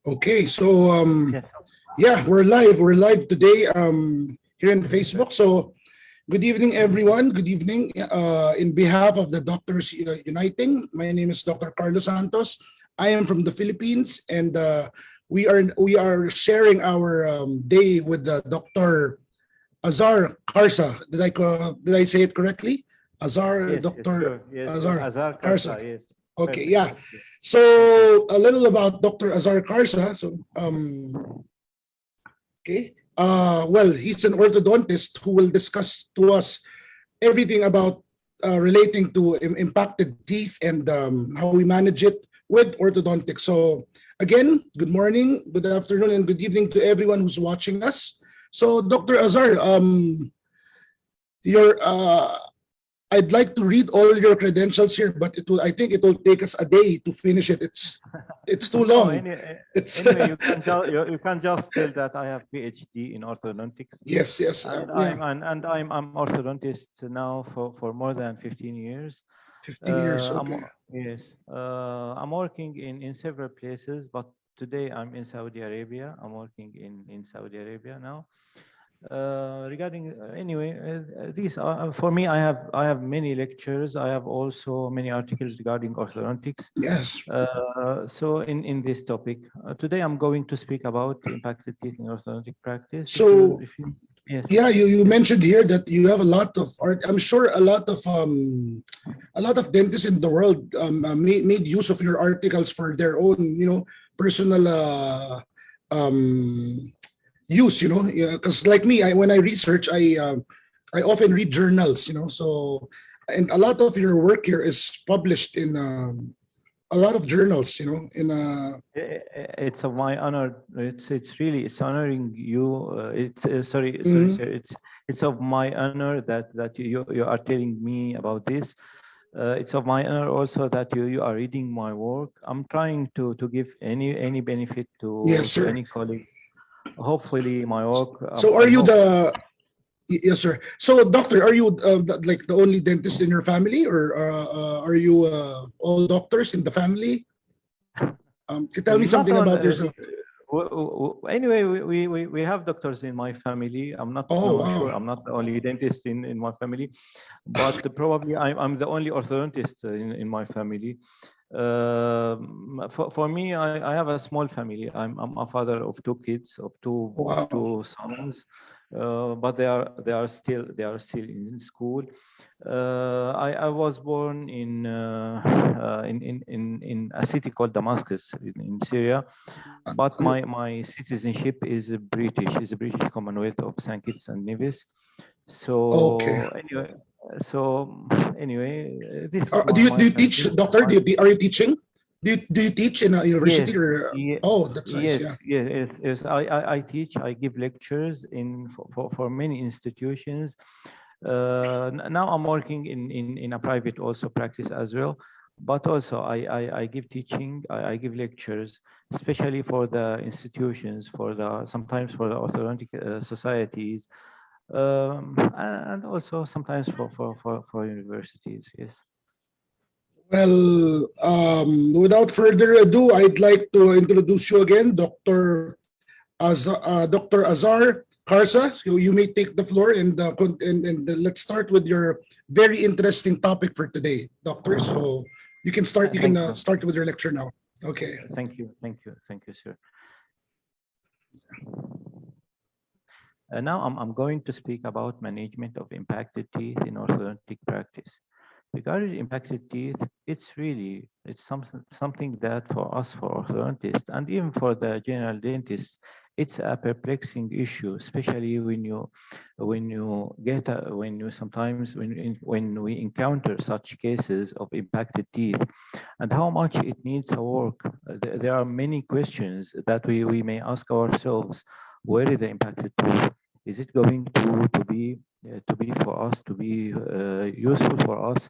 Okay, so Yes. yeah, we're live. We're live today here in Facebook. So good evening, everyone. Good evening. In behalf of the Doctors Uniting, my name is Dr. Carlos Santos. I am from the Philippines, and we are sharing our day with Dr. Azhar Kharsa. Did I say it correctly? Azhar, Yes, yes, Dr. sure. Yes, yes. Azhar Azhar Kharsa. Kharsa, yes. Okay, Perfect. yeah. Thank you. Thank you. So a little about Dr. Azhar Kharsa. Okay. Well, he's an orthodontist who will discuss to us everything about relating to impacted teeth and how we manage it with orthodontics. So again, good morning, good afternoon, and good evening to everyone who's watching us. So Dr. Azhar, your I'd like to read all your credentials here, but I think it will take us a day to finish it. It's too No, long. It's anyway, you can just tell that I have PhD in orthodontics, yes, yes, and yeah, I'm orthodontist now for more than 15 years. 15 years. I'm Okay. yes, I'm working in several places, but today I'm in Saudi Arabia. I'm working in Saudi Arabia now. Regarding anyway, these are for me. I have many lectures. I have also many articles regarding orthodontics. Yes. So in this topic today, I'm going to speak about impacted teeth in orthodontic practice. So If you yes. yeah, you mentioned here that you have a lot of art. I'm sure a lot of dentists in the world made use of your articles for their own, personal um, use. Because like me, when I research, I often read journals. So and a lot of your work here is published in a lot of journals. In It's of my honor. It's honoring you. It's sorry, mhm. sir. It's of my honor that you are telling me about this. It's of my honor also that you are reading my work. I'm trying to give any benefit Yes, to sir. any colleague. Hopefully, my work. So are I you hope. yes, sir. So, doctor, are you like the only dentist in your family, or are you all doctors in the family? Can you tell me Not something on. about yourself? Anyway, we have doctors in my family. I'm not Oh, no wow. sure. I'm not the only dentist in my family, but probably I'm the only orthodontist in my family. For me, I have a small family. I'm a father of two kids, of Wow. two sons, but they are still in school. I was born in a city called Damascus in Syria, but my citizenship is British. Is a British Commonwealth of Saint Kitts and Nevis. Okay. So anyway, this is Do my you my teach, this doctor? my Are you teaching? Do you teach in a university Yes, or? ye- Oh, that's nice. yes, Yeah. yes, yes, yes. I teach. I give lectures for many institutions. Now I'm working in a private also practice as well, but also I give teaching. I give lectures, especially for the institutions, for the sometimes for the orthodontic societies, and also sometimes for universities. Yes. Well, without further ado, I'd like to introduce you again, Dr. Azhar Kharsa. So you may take the floor and let's start with your very interesting topic for today, doctor. So you can start. You can Thank you. start with your lecture now. Okay. Thank you. Thank you. Thank you, sir. Now I'm going to speak about management of impacted teeth in orthodontic practice. Regarding impacted teeth, it's something that for us, for orthodontists, and even for the general dentists, it's a perplexing issue, especially when you sometimes when we encounter such cases of impacted teeth, and how much it needs a work. There are many questions that we may ask ourselves: where is the impacted tooth? Is it going to be for us to be useful for us?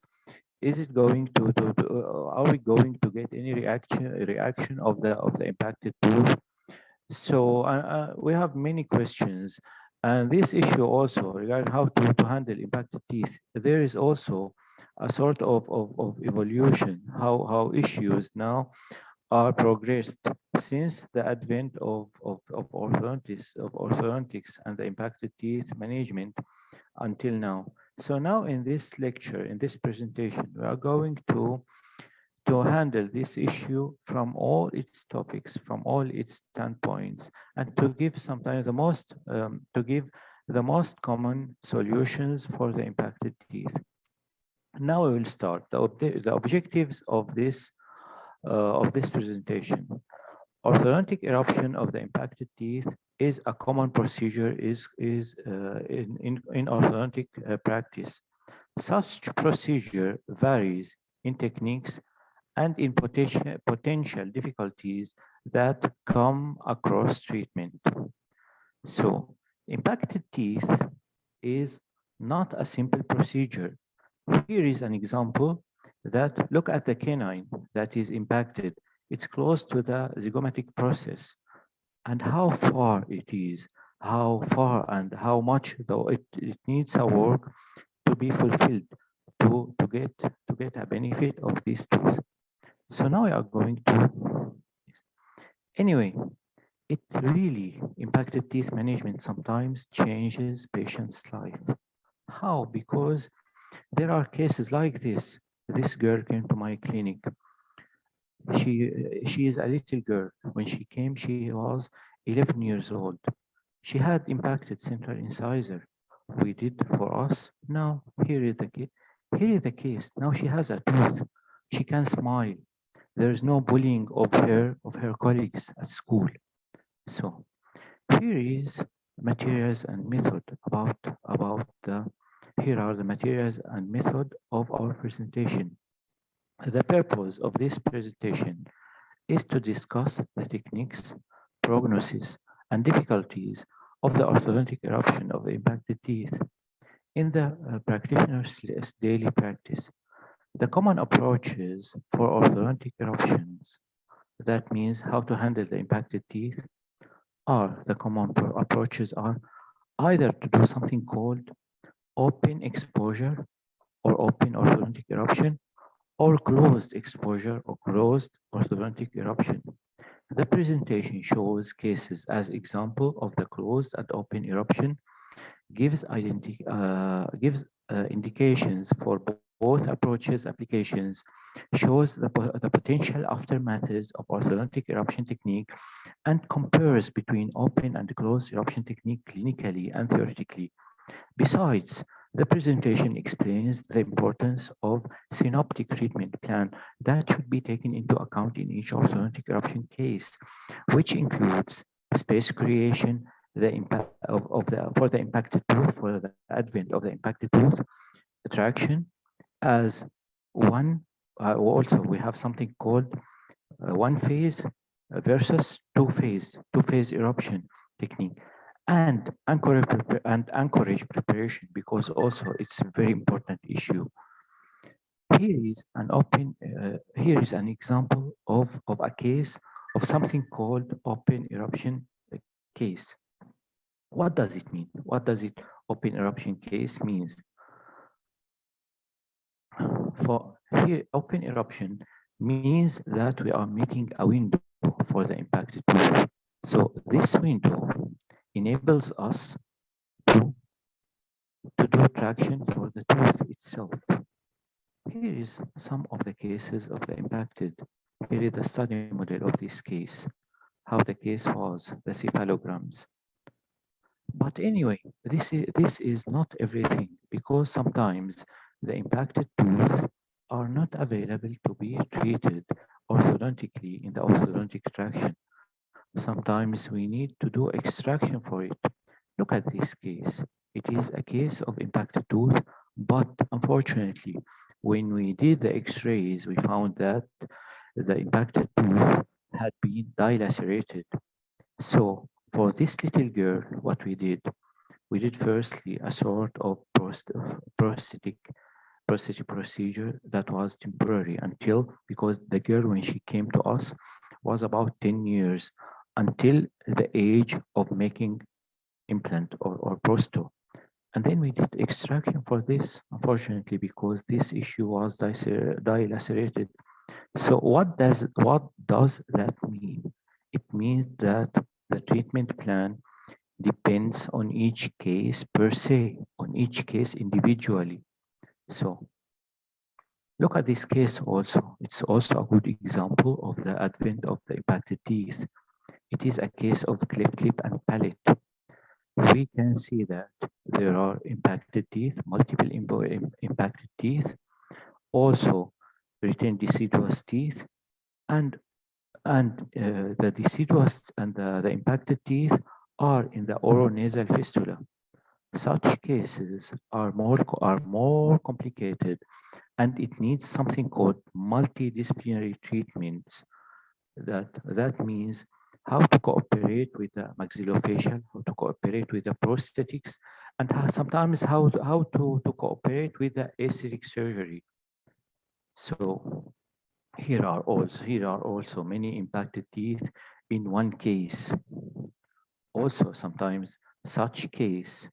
Is it going are we going to get any reaction of the impacted tooth? So we have many questions, and this issue also regarding how to handle impacted teeth. There is also a sort of evolution how issues now are progressed. since the advent of orthodontics and the impacted teeth management until now. So now in this lecture, in this presentation, we are going to handle this issue from all its topics, from all its standpoints, and to give sometimes the most common solutions for the impacted teeth. Now we will start the objectives of this presentation. Orthodontic eruption of the impacted teeth is a common procedure in orthodontic practice. Such procedure varies in techniques and in potential difficulties that come across treatment. So, impacted teeth is not a simple procedure. Here is an example that look at the canine that is impacted. It's close to the zygomatic process and how far it is, how far and how much though it needs a work to be fulfilled to get a benefit of this tooth. So now we are going to, anyway, it really impacted teeth management sometimes changes patient's life. How? Because there are cases like this. This girl came to my clinic. She is a little girl. When she came, she was 11 years old. She had impacted central incisor. We did for us. Now here is the case. Here is the case. Now she has a tooth. She can smile. There is no bullying of her colleagues at school. So here is materials and method about the here are the materials and method of our presentation. The purpose of this presentation is to discuss the techniques, prognosis, and difficulties of the orthodontic eruption of impacted teeth in the practitioner's daily practice. The common approaches for orthodontic eruptions, that means how to handle the impacted teeth, the common approaches are either to do something called open exposure or open orthodontic eruption, or closed exposure or closed orthodontic eruption. The presentation shows cases as example of the closed and open eruption, gives indications for both approaches applications, shows the potential aftermaths of orthodontic eruption technique, and compares between open and closed eruption technique clinically and theoretically. Besides, the presentation explains the importance of synoptic treatment plan that should be taken into account in each orthodontic eruption case, which includes space creation, the impact for the impacted tooth, for the advent of the impacted tooth, traction as one. Also, we have something called one phase versus two phase eruption technique, and anchorage preparation, because also it's a very important issue. Here is an example of a case of something called open eruption case. What does it mean? What does it open eruption case means? For here, open eruption means that we are making a window for the impacted tooth. So this window enables us to do traction for the tooth itself. Here is some of the cases of the impacted. Here is the study model of this case, how the case was, the cephalograms. But anyway, this is not everything, because sometimes the impacted tooth are not available to be treated orthodontically in the orthodontic traction. Sometimes we need to do extraction for it. Look at this case. It is a case of impacted tooth, but unfortunately, when we did the x-rays, we found that the impacted tooth had been dilacerated. So for this little girl, what we did firstly a sort of prosthetic procedure that was temporary until, because the girl, when she came to us, was about 10 years, until the age of making implant or prosto. And then we did extraction for this, unfortunately, because this issue was dilacerated. So what does that mean? It means that the treatment plan depends on each case per se, on each case individually. So look at this case also. It's also a good example of the advent of the impacted teeth. It is a case of cleft lip and palate. We can see that there are impacted teeth, multiple impacted teeth, also retained deciduous teeth, and the deciduous and the impacted teeth are in the oronasal fistula. Such cases are more complicated, and it needs something called multidisciplinary treatments. That means how to cooperate with the maxillofacial, how to cooperate with the prosthetics, and sometimes how to cooperate with the aesthetic surgery. So here are also many impacted teeth in one case. Also, sometimes such case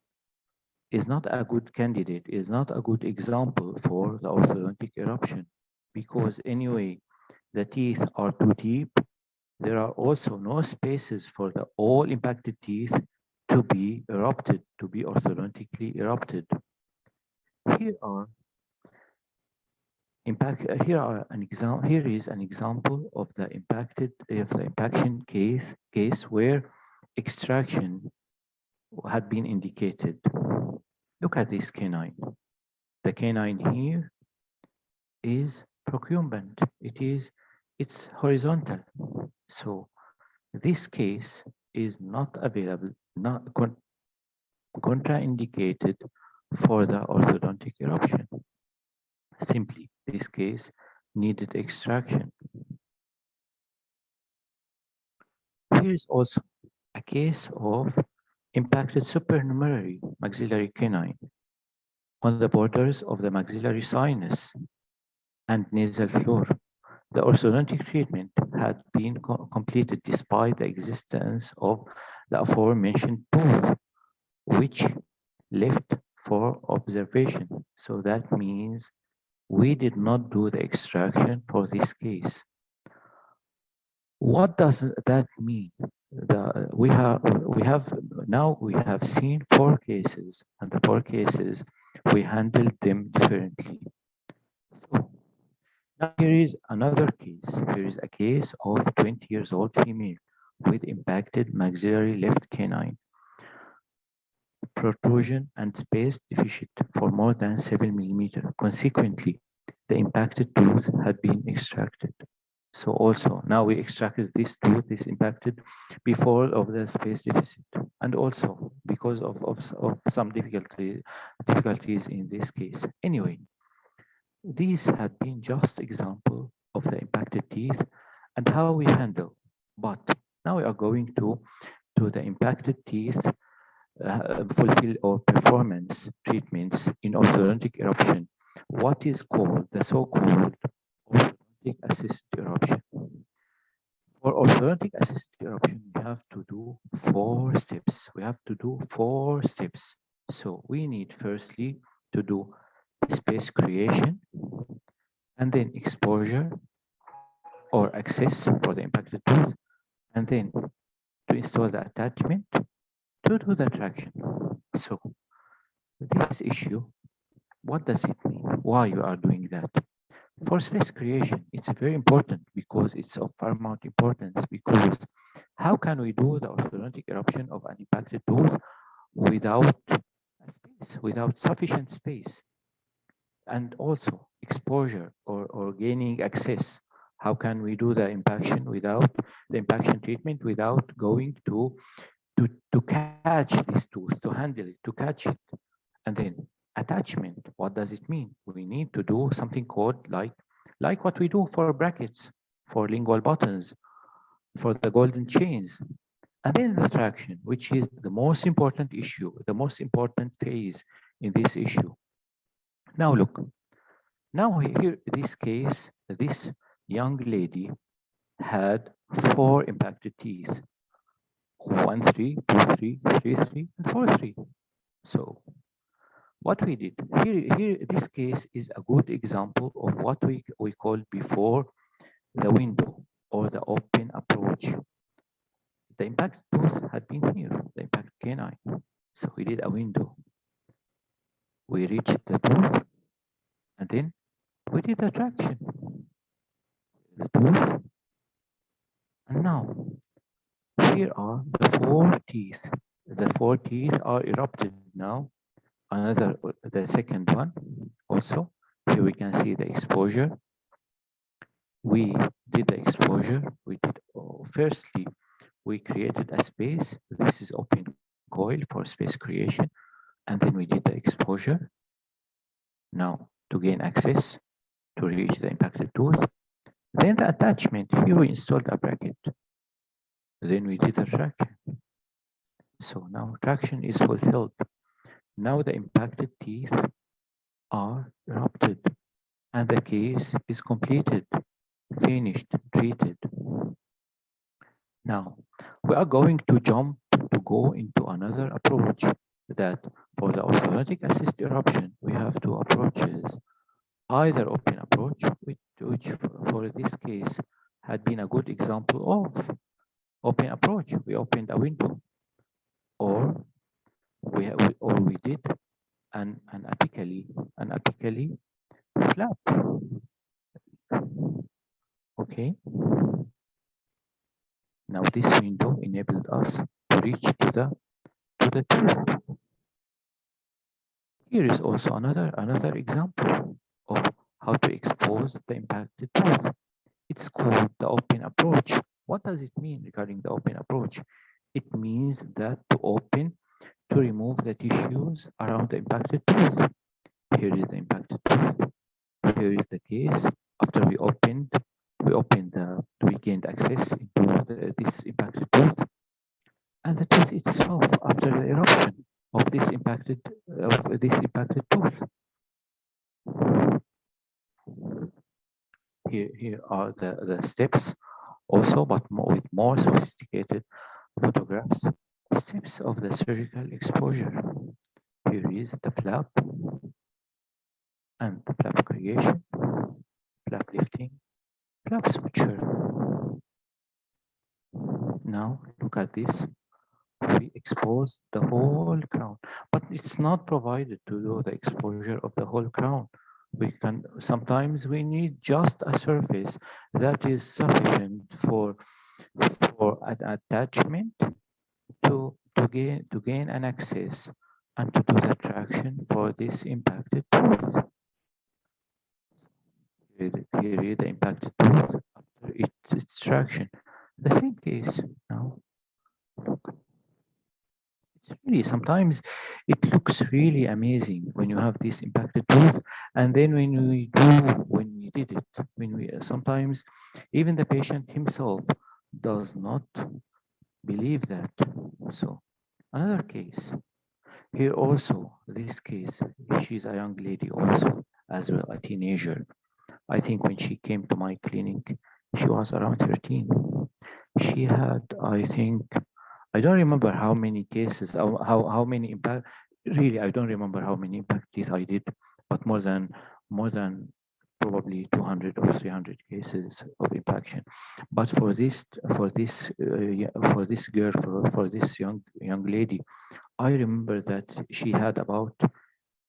is not a good candidate, is not a good example for the orthodontic eruption, because anyway, the teeth are too deep. There are also no spaces for the all impacted teeth to be erupted, to be orthodontically erupted. Here are here is an example of the impaction case where extraction had been indicated. Look at this canine. The canine here is procumbent. It's horizontal. So this case is not available, not contraindicated for the orthodontic eruption. Simply, this case needed extraction. Here is also a case of impacted supernumerary maxillary canine on the borders of the maxillary sinus and nasal floor. The orthodontic treatment had been completed despite the existence of the aforementioned tooth, which left for observation. So that means we did not do the extraction for this case. What does that mean? We have seen 4 cases, and the 4 cases we handled them differently. So now here is another case. Here is a case of 20 years old female with impacted maxillary left canine, protrusion and space deficit for more than 7 millimeters. Consequently, the impacted tooth had been extracted. So also now we extracted this tooth, this impacted, before of the space deficit, and also because of some difficulties in this case. Anyway, these have been just example of the impacted teeth and how we handle. But now we are going to the impacted teeth fulfill or performance treatments in orthodontic eruption. What is called the so-called orthodontic assisted eruption. For orthodontic assisted eruption, we have to do 4 steps. We have to do 4 steps. So we need firstly to do space creation, and then exposure or access for the impacted tooth, and then to install the attachment to do the traction. So this issue, what does it mean? Why you are doing that? For space creation, it's very important because it's of paramount importance, because how can we do the orthodontic eruption of an impacted tooth without a space, without sufficient space? And also exposure or gaining access. How can we do the impaction without the impaction treatment without going to catch this tooth, to handle it, to catch it? And then attachment, what does it mean? We need to do something called like what we do for brackets, for lingual buttons, for the golden chains. And then the traction, which is the most important issue, the most important phase in this issue. Now look, now here, this case, this young lady had 4 impacted teeth, 1, 3, 2, 3, 3, 3, and 4, 3. So what we did here, this case is a good example of what we call before the window or the open approach. The impacted tooth had been here, the impacted canine. So we did a window. We reached the tooth, and then we did the traction. The tooth, and now here are the four teeth. The four teeth are erupted now. Another, the second one also. Here we can see the exposure. We did the exposure. We did, firstly, we created a space. This is open coil for space creation. And then we did the exposure. Now to gain access to reach the impacted tooth. Then the attachment. Here we installed a bracket. Then we did a traction. So now traction is fulfilled. Now the impacted teeth are erupted and the case is completed, finished, treated. Now we are going to go into another approach that for the orthodontic assist eruption, we have two approaches. Either open approach, which for this case had been a good example of open approach. We opened a window, or we did an apically flap. Okay. Now this window enabled us to reach to the tooth. Here is also another example of how to expose the impacted tooth. It's called the open approach. What does it mean regarding the open approach? It means that to open to remove the tissues around the impacted tooth. Here is the impacted tooth. Here is the case. After we gained access into this impacted tooth, and the tooth itself after the eruption of this impacted tooth. Here are the steps also, but with more sophisticated photographs. Steps of the surgical exposure. Here is the flap and the flap creation, flap lifting, flap suture. Now look at this. We expose the whole crown, but it's not provided to do the exposure of the whole crown. Sometimes we need just a surface that is sufficient for an attachment to gain an access and to do the traction for this impacted tooth. Here is the impacted tooth after its traction. The same case now. Look. Really, sometimes it looks really amazing when you have this impacted tooth, and then when we did it, sometimes even the patient himself does not believe that. So another case here also, this case, she's a young lady also as well, a teenager. I think when she came to my clinic, she was around 13. She had, I think, I don't remember how many cases, how many impact. Really, I don't remember how many impact teeth I did, but more than probably 200 or 300 cases of impaction. But for this girl, for this young lady, I remember that she had about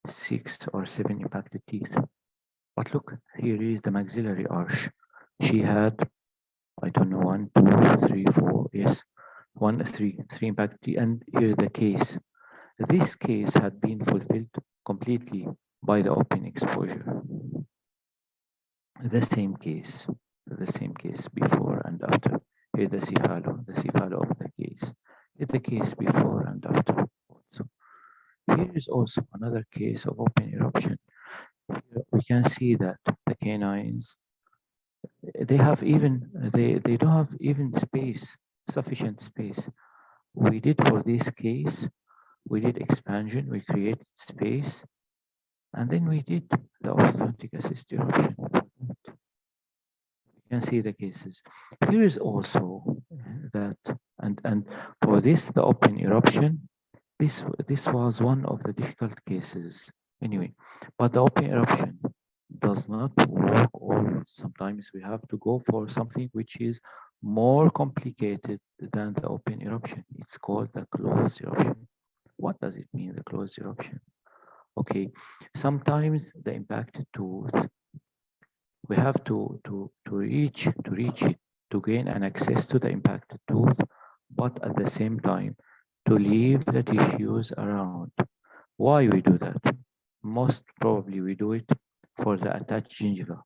6 or 7 impacted teeth. But look, here is the maxillary arch. She had, I don't know, 1, 2, 3, 4, yes, 1, 3 impacted teeth, and here the case. This case had been fulfilled completely by the open exposure. The same case before and after. Here the cephalo of the case. Here the case before and after. Also, here is also another case of open eruption. Here we can see that the canines, they don't have even sufficient space. We did for this case, we did expansion, we created space, and then we did the orthodontic assist eruption. You can see the cases. Here is also that, and for this, the open eruption, this was one of the difficult cases anyway, but the open eruption does not work always. Sometimes we have to go for something which is more complicated than the open eruption. It's called the closed eruption. What does it mean, the closed eruption? Okay, sometimes the impacted tooth, we have to reach it, to gain an access to the impacted tooth, but at the same time, to leave the tissues around. Why we do that? Most probably we do it for the attached gingiva,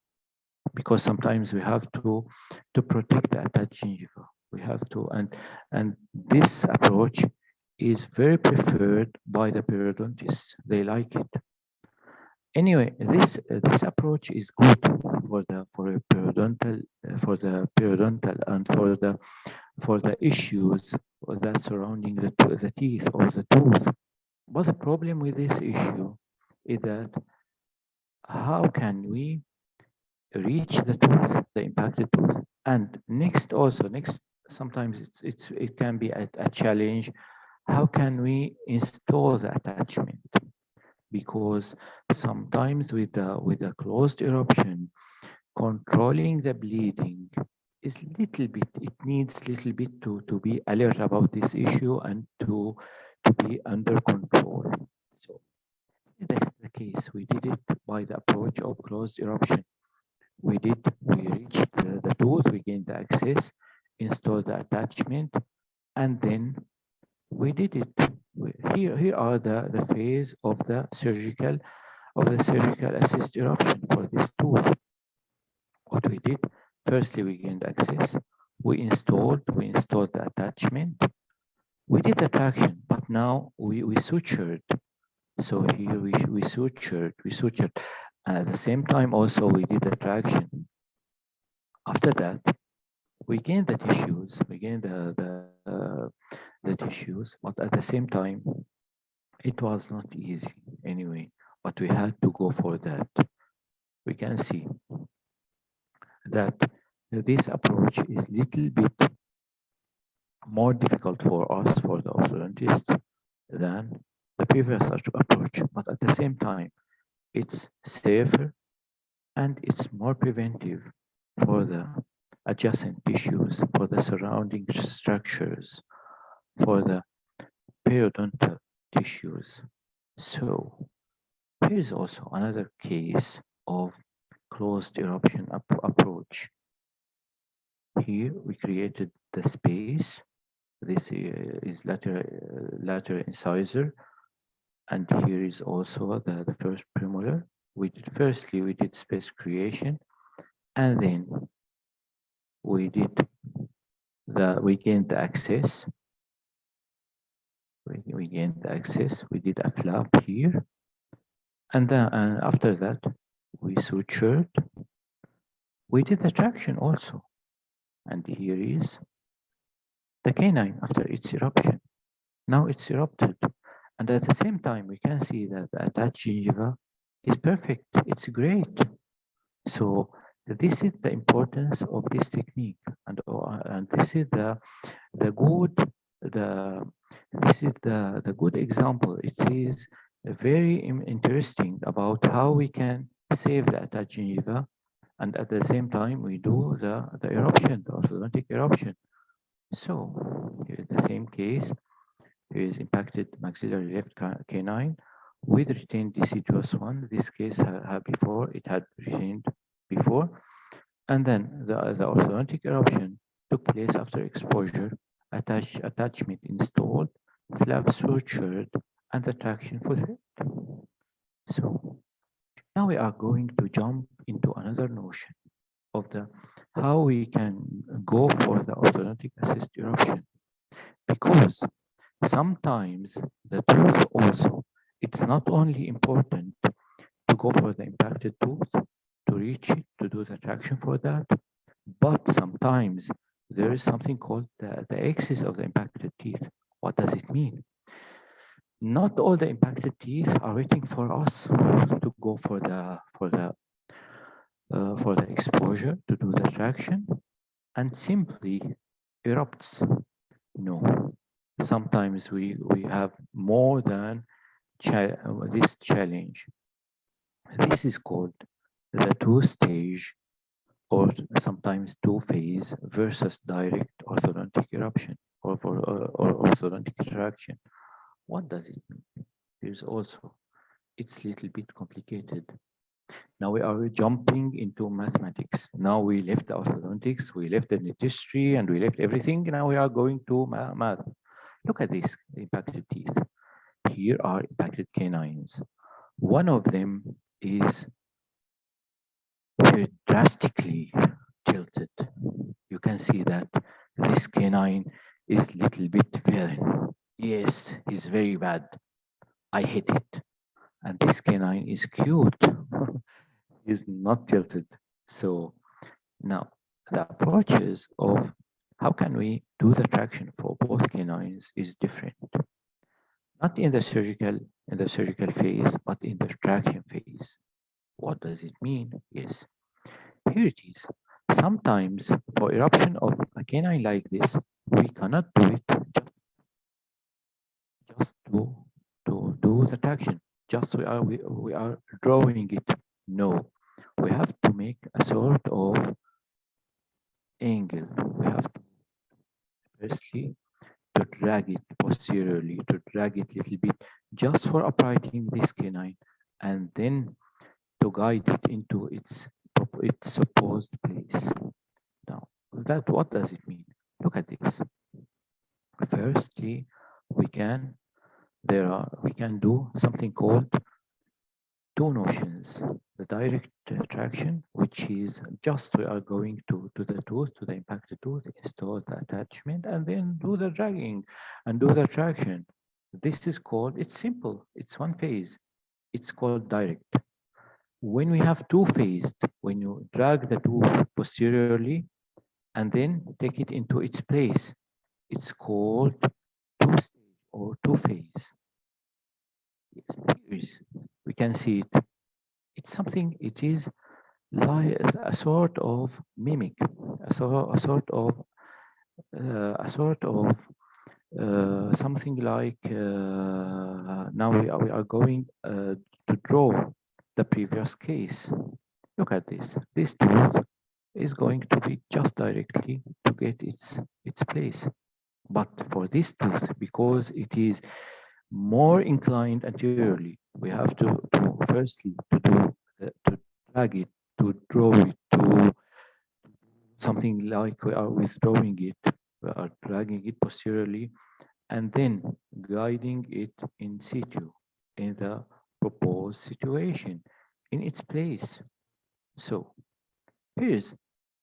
because sometimes we have to protect the attached gingiva. We have to, and this approach is very preferred by the periodontists. They like it. Anyway, this approach is good for a periodontal and for the issues that surrounding the teeth or the tooth. But the problem with this issue is that how can we reach the tooth, the impacted tooth, and next sometimes it can be a challenge. How can we install the attachment? Because sometimes with the closed eruption, controlling the bleeding is little bit, it needs little bit to be alert about this issue and to be under control. So that's the case. We did it by the approach of closed eruption. We reached the tooth, we gained the access, installed the attachment, and then we did it. Here are the phase of the surgical assist eruption for this tooth. What we did, firstly, we gained access. We installed the attachment. We did the traction, but now we sutured. So here we sutured. And at the same time, also we did the traction. After that, we gained the tissues. We gained the tissues, but at the same time, it was not easy anyway. But we had to go for that. We can see that this approach is little bit more difficult for us, for the orthodontist, than the previous approach. But at the same time, it's safer and it's more preventive for the adjacent tissues, for the surrounding structures, for the periodontal tissues. So here is also another case of closed eruption approach. Here we created the space. This is lateral incisor, and here is also the first premolar. We did space creation, and then we gained the access. We gained the access. We did a flap here, and then after that we sutured. We did the traction also, and here is the canine after its eruption. Now it's erupted, and at the same time we can see that the attached gingiva is perfect. It's great. So this is the importance of this technique, and this is the good example. It is very interesting about how we can save the attached gingiva, and at the same time we do the eruption, the orthodontic eruption. So here is the same case. Here is impacted maxillary left canine with retained deciduous one. This case it had retained before, and then the orthodontic eruption took place after exposure, attachment installed, flap sutured, and the traction fulfilled. So now we are going to jump into another notion of how we can go for the orthodontic assist eruption, because sometimes the tooth also, it's not only important to go for the impacted tooth, to reach it, to do the traction for that, but sometimes there is something called the axis of the impacted teeth. What does it mean? Not all the impacted teeth are waiting for us to go for the exposure, to do the traction and simply erupts. No, sometimes we have more than this challenge. This is called the two-stage or sometimes two-phase versus direct orthodontic eruption or orthodontic extraction. What does it mean? Here's also, it's a little bit complicated. Now we are jumping into mathematics. Now we left the orthodontics, we left the dentistry, and we left everything. Now we are going to math. Look at this impacted teeth. Here are impacted canines. One of them is drastically tilted. You can see that this canine is little bit villain. Yes, he's very bad. I hate it. And this canine is cute. He's not tilted. So now the approaches of how can we do the traction for both canines is different. Not in the surgical phase, but in the traction phase. What does it mean? Yes, here it is. Sometimes for eruption of a canine like this, we cannot do it just to do the traction. Just we are drawing it. No, we have to make a sort of angle. We have to firstly to drag it posteriorly, to drag it a little bit, just for uprighting this canine, and then to guide it into its supposed place. Now, that what does it mean? Look at this. Firstly, we can do something called two notions. The direct traction, which is just we are going to the tooth, to the impacted tooth, install the attachment, and then do the dragging and do the traction. This is called, it's simple, it's one phase. It's called direct. When we have two-phased, when you drag the tooth posteriorly and then take it into its place, it's called two-stage or two-phase. Yes, we can see it. It's something, it is like a sort of mimic, a sort of something like now we are going to draw the previous case. Look at this. This tooth is going to be just directly to get its place. But for this tooth, because it is more inclined anteriorly, we have to firstly to drag it, to draw it, to something like we are withdrawing it, we are dragging it posteriorly, and then guiding it in situ in the proposed situation in its place. So here's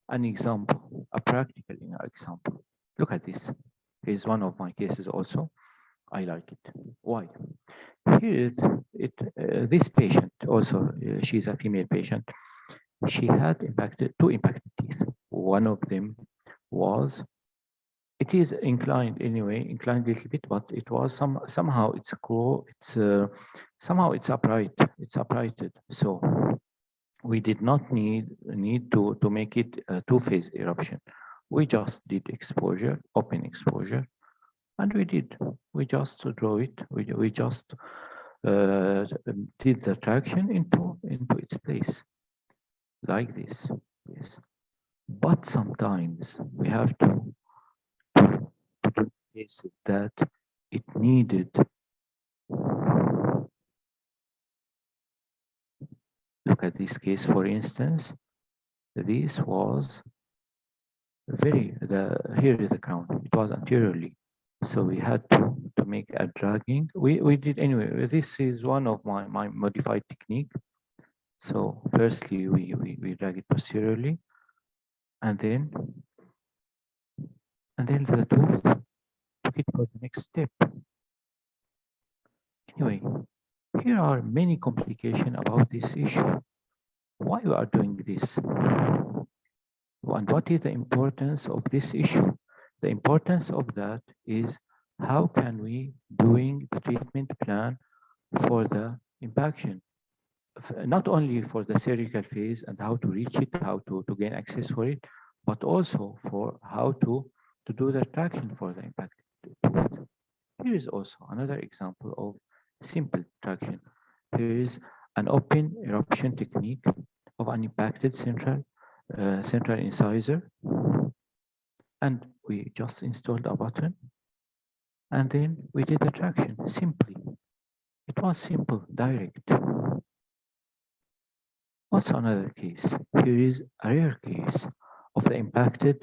an example, a practical example. Look at this. Here's one of my cases also. I like it. Why? Here, this patient also, she's a female patient. She had two impacted teeth. One of them was, it is inclined anyway, inclined a little bit, but it was somehow it's somehow it's upright. It's uprighted. So we did not need to make it a two-phase eruption. We just did exposure, open exposure, and we just draw it. We just did the traction into its place like this. Yes, but sometimes we have to do cases that it needed. Look at this case, for instance. This was here is the crown. It was anteriorly, so we had to make a dragging. We did anyway. This is one of my modified technique. So firstly, we drag it posteriorly, and then the tooth took it for the next step. Anyway, here are many complications about this issue. Why we are doing this? And what is the importance of this issue? The importance of that is how can we doing the treatment plan for the impaction, not only for the surgical phase and how to reach it, how to gain access for it, but also for how to do the traction for the impacted tooth. Here is also another example of simple traction. Here is an open eruption technique of an impacted central central incisor, and we just installed a button, and then we did the traction simply. It was simple, direct. What's another case? Here is a rare case of the impacted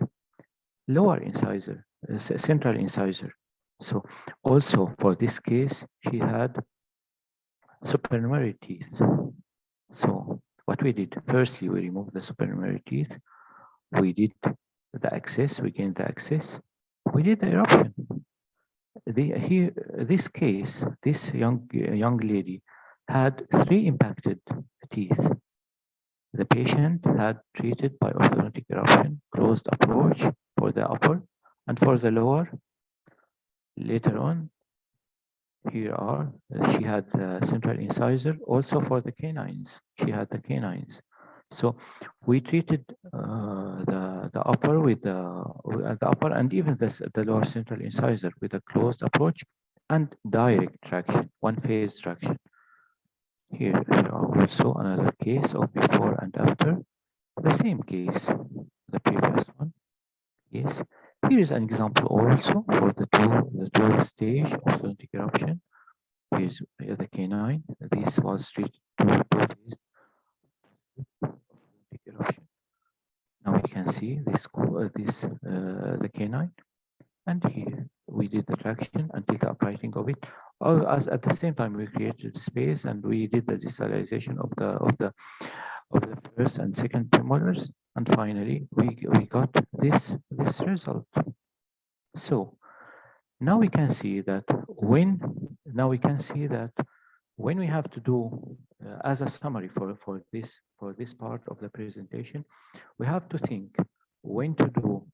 lower incisor, central incisor. So also for this case, she had supernumerary teeth. So what we did, firstly, we removed the supernumerary teeth. We did the access, we gained the access. We did the eruption. This case, this young lady had 3 impacted teeth. The patient had treated by orthodontic eruption, closed approach for the upper, and for the lower. Later on, here are, she had central incisor also for the canines. She had the canines. So we treated the upper with the upper and even the lower central incisor with a closed approach and direct traction, one phase traction. Here are also another case of before and after. The same case, the previous one. Yes. Here is an example also for the two stage of orthodontic eruption. Here's the canine. This was treated two-phase orthodontic eruption. Now we can see the canine, and here we did the traction and take uprighting of it. At the same time, we created space and we did the distalization of the first and second premolars, and finally we got this result. So now we can see that when we have to do as a summary for this part of the presentation, we have to think when to do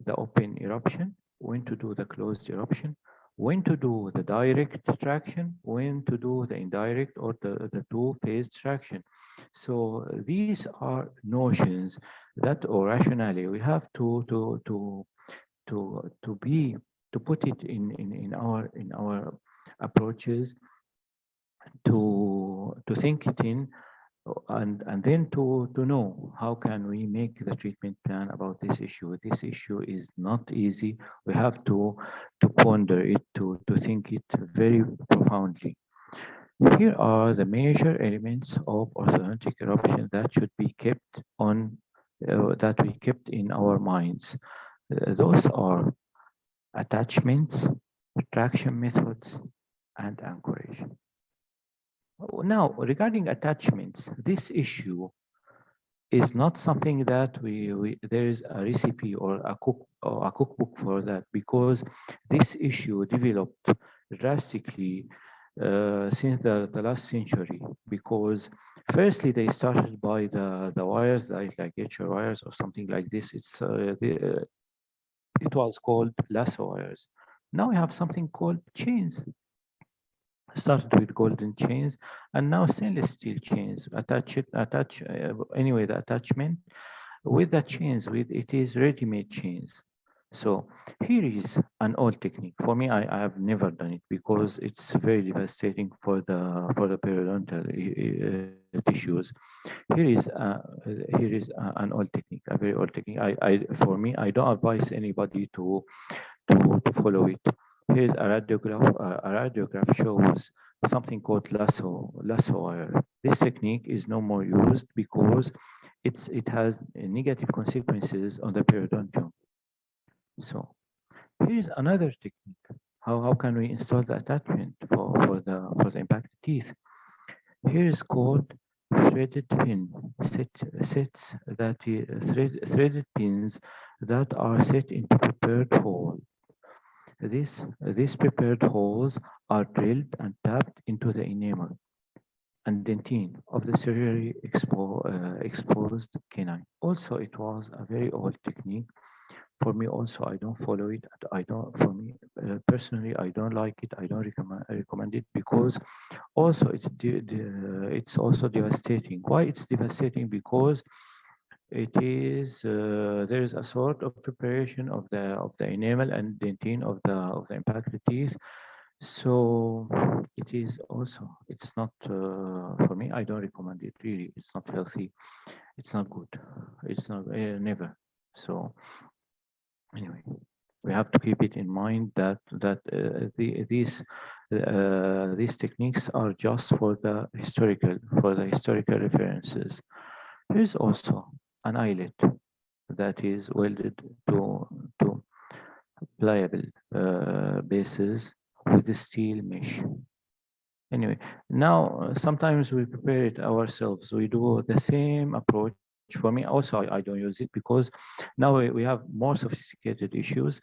the open eruption, when to do the closed eruption, when to do the direct traction, when to do the indirect or the two-phase traction. So these are notions that, or rationale, we have to put it in our approaches, to think it in, and then to know how can we make the treatment plan about this issue. This issue is not easy. We have to ponder it, to think it very profoundly. Here are the major elements of orthodontic eruption that should be kept on, that we kept in our minds. Those are attachments, traction methods, and anchorage. Now, regarding attachments, this issue is not something that there is a recipe or a cookbook for that, because this issue developed drastically since the last century. Because firstly, they started by the wires, like HR wires or something like this. It was called lasso wires. Now we have something called chains. Started with golden chains, and now stainless steel chains. Anyway, the attachment with the chains, it is ready-made chains. So here is an old technique. For me, I have never done it because it's very devastating for the periodontal tissues. Here is an old technique, a very old technique. For me, I don't advise anybody to follow it. Here's a radiograph. A radiograph shows something called lasso wire. This technique is no more used because it has negative consequences on the periodontium. So here's another technique. How can we install the attachment for the impacted teeth? Here is called threaded pin sets that threaded pins that are set into prepared hole. These prepared holes are drilled and tapped into the enamel and dentine of the cerebrally exposed canine. Also, it was a very old technique. For me, also, I don't follow it. For me, personally, I don't like it. I don't recommend it because also it's also devastating. Why it's devastating? Because it is there is a sort of preparation of the enamel and dentine of the impacted teeth So it is also, it's not, for me, I don't recommend it really. It's not healthy. It's not good. It's not, never. So anyway, we have to keep it in mind that these techniques are just for the historical references. There is also an eyelet that is welded to pliable bases with the steel mesh. Anyway, now sometimes we prepare it ourselves. We do the same approach. For me, also, I don't use it because now we have more sophisticated issues.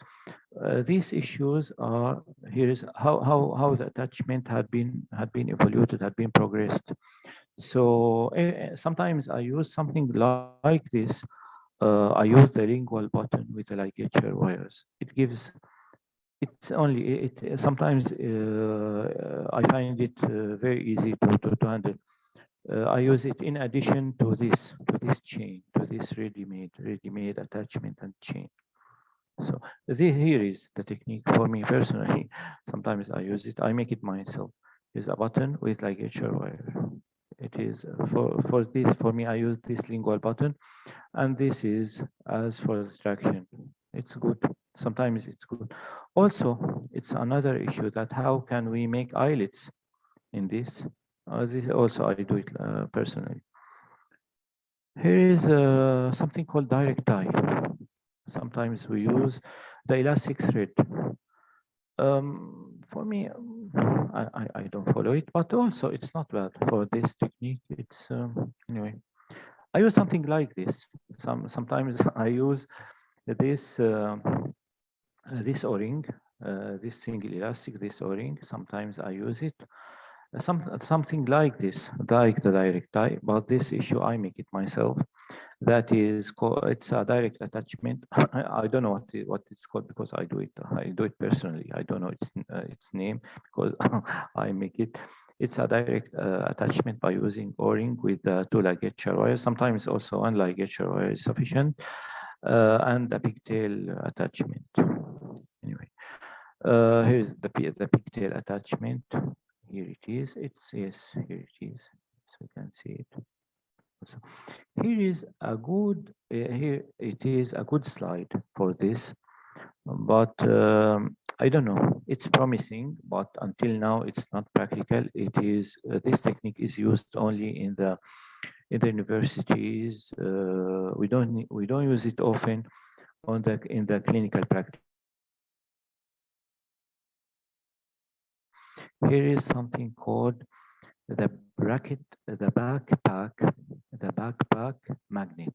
These issues are, here is how the attachment had been evaluated, had been progressed. So sometimes I use something like this. I use the lingual button with the ligature wires. It gives, it's only sometimes I find it very easy to handle. I use it in addition to this chain, to this ready-made attachment and chain. So here is the technique for me personally. Sometimes I use it, I make it myself. Here's a button with ligature wire. It is for me, I use this lingual button, and this is as for the traction. It's good. Sometimes it's good. Also, it's another issue that how can we make eyelets in this? This also I do it personally. Here is something called direct tie. Sometimes we use the elastic thread. For me, I don't follow it, but also it's not bad for this technique. It's anyway. I use something like this. Sometimes I use this O-ring, this single elastic, this O-ring. Sometimes I use it. Something like this, like the direct tie, but this issue I make it myself. That is called, it's a direct attachment. I don't know what it's called because I do it personally. I don't know its name because I make it. It's a direct attachment by using O-ring with two ligature wires. Sometimes also one ligature wire is sufficient, and a pigtail attachment. Anyway, here's the pigtail attachment. Here it is. It's, yes, here it is. So you can see it. So here is a good, here it is a good slide for this, but I don't know, it's promising, but until now it's not practical. It is, this technique is used only in the universities. We don't use it often in the clinical practice. Here is something called the bracket, the backpack magnet.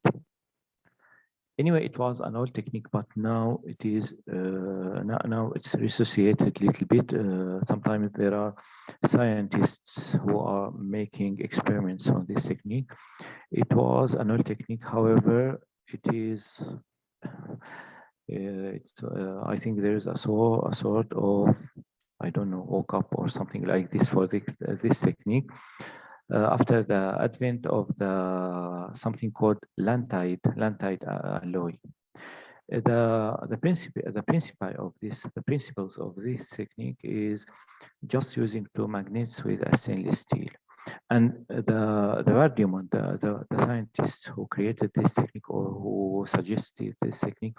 Anyway, it was an old technique, but now it is now it's resuscitated a little bit. Sometimes there are scientists who are making experiments on this technique. It was an old technique, however, it is. I think there is a sort of, I don't know, woke up or something like this for this technique. After the advent of the something called lantide alloy. The principles of this technique is just using two magnets with a stainless steel. And the Vardiumon, the scientists who created this technique or who suggested this technique,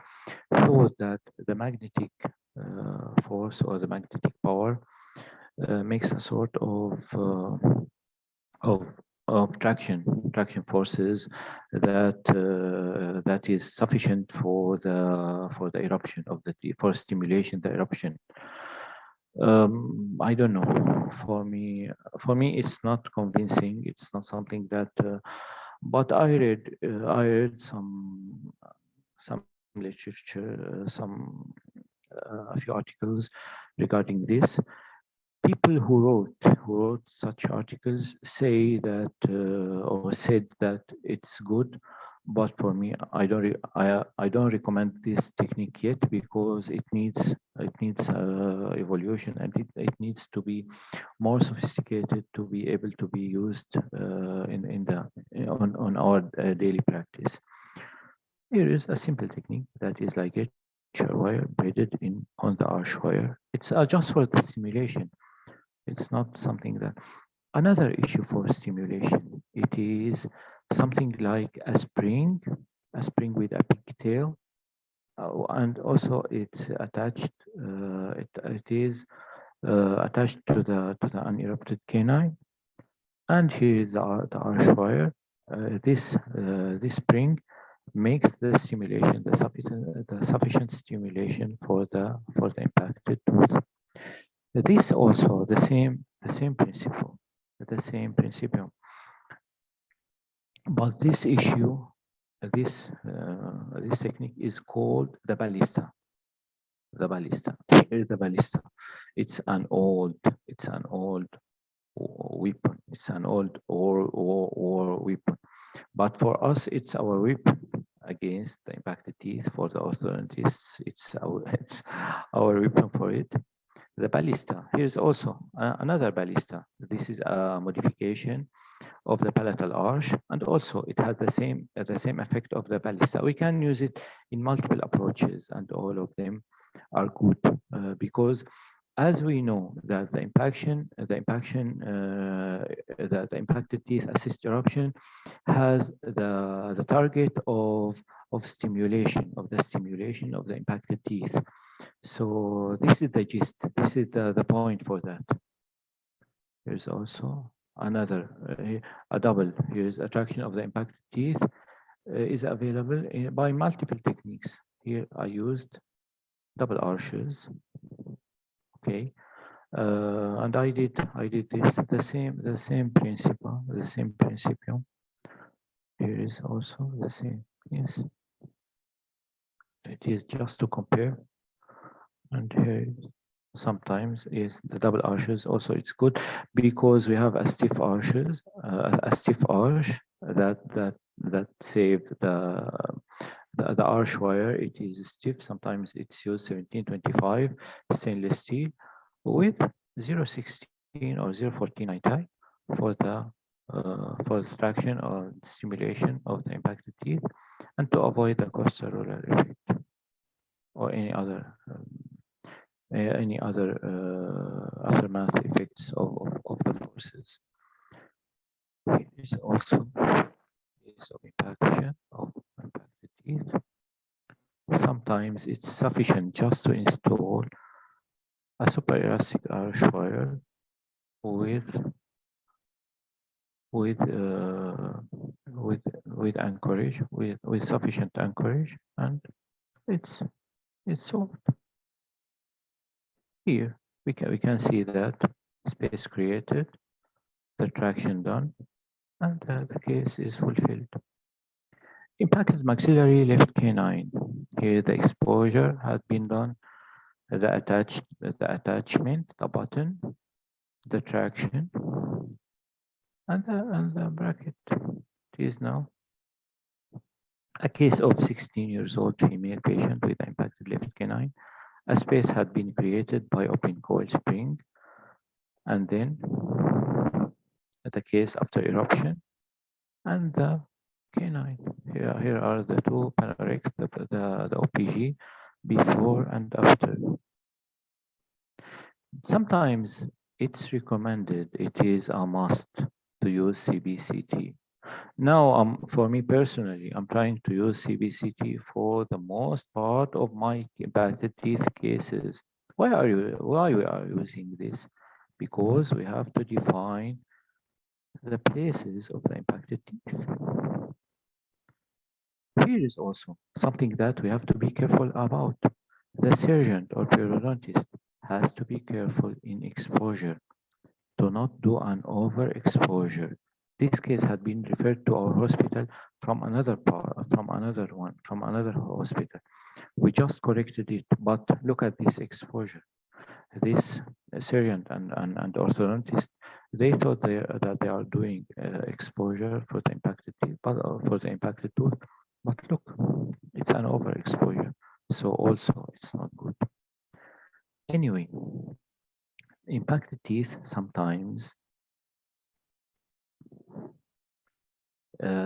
thought that the magnetic force or the magnetic power makes a sort of of traction forces that is sufficient for the eruption of for stimulation the eruption. I don't know. For me, it's not convincing. It's not something that. But I read some literature, a few articles regarding this. People who wrote such articles say that or said that it's good, but for me, I don't recommend this technique yet because it needs evolution, and it needs to be more sophisticated to be able to be used on our daily practice. Here is a simple technique that is ligature wire embedded in on the arch wire. It's just for the stimulation. It's not something that. Another issue for stimulation, it is something like a spring with a pigtail, and also it's attached. It is attached to the unerupted canine, and here is the arch wire. This spring makes the stimulation the sufficient stimulation for the impacted tooth. This also the same principle, but this issue, this technique is called the ballista. The ballista. Here is the ballista. It's an old weapon. It's an old war weapon. But for us, it's our weapon against the impacted teeth. For the orthodontists, it's our weapon for it. The ballista. Here's also another ballista. This is a modification of the palatal arch, and also it has the same effect of the ballista. We can use it in multiple approaches, and all of them are good because, as we know, that the impacted teeth assist eruption has the target of stimulation of the impacted teeth. So this is the gist. This is the point for that. Here's also another a double. Here's attraction of the impacted teeth is available by multiple techniques. Here I used double arches. Okay, and I did this the same principle. Here is also the same. Yes, it is just to compare. And here sometimes is the double arches. Also, it's good because we have a stiff arch that save the arch wire. It is stiff. Sometimes it's used 1725 stainless steel with 016 or 014 tie for the traction or stimulation of the impacted teeth, and to avoid the coastal roller effect or any other aftermath effects of the forces. Here is also case of impaction of impacted teeth. Sometimes it's sufficient just to install a super elastic arch wire with anchorage, with sufficient anchorage, and it's solved. Here we can see that space created, the traction done, and the case is fulfilled. Impacted maxillary left canine. Here the exposure had been done, the attachment, the button, the traction, and the bracket. It is now a case of 16 years old female patient with impacted left canine. A space had been created by open coil spring, and then the case after eruption, and the canine. Here are the two panorex, the OPG before and after. Sometimes it's recommended, it is a must to use CBCT. Now, for me personally, I'm trying to use CBCT for the most part of my impacted teeth cases. Why we are using this? Because we have to define the places of the impacted teeth. Here is also something that we have to be careful about. The surgeon or periodontist has to be careful in exposure. Do not do an overexposure. This case had been referred to our hospital from another hospital. We just corrected it, but look at this exposure. This surgeon and orthodontist, they thought that they are doing exposure for the impacted teeth, but for the impacted tooth. But look, it's an overexposure, so also it's not good. Anyway, impacted teeth sometimes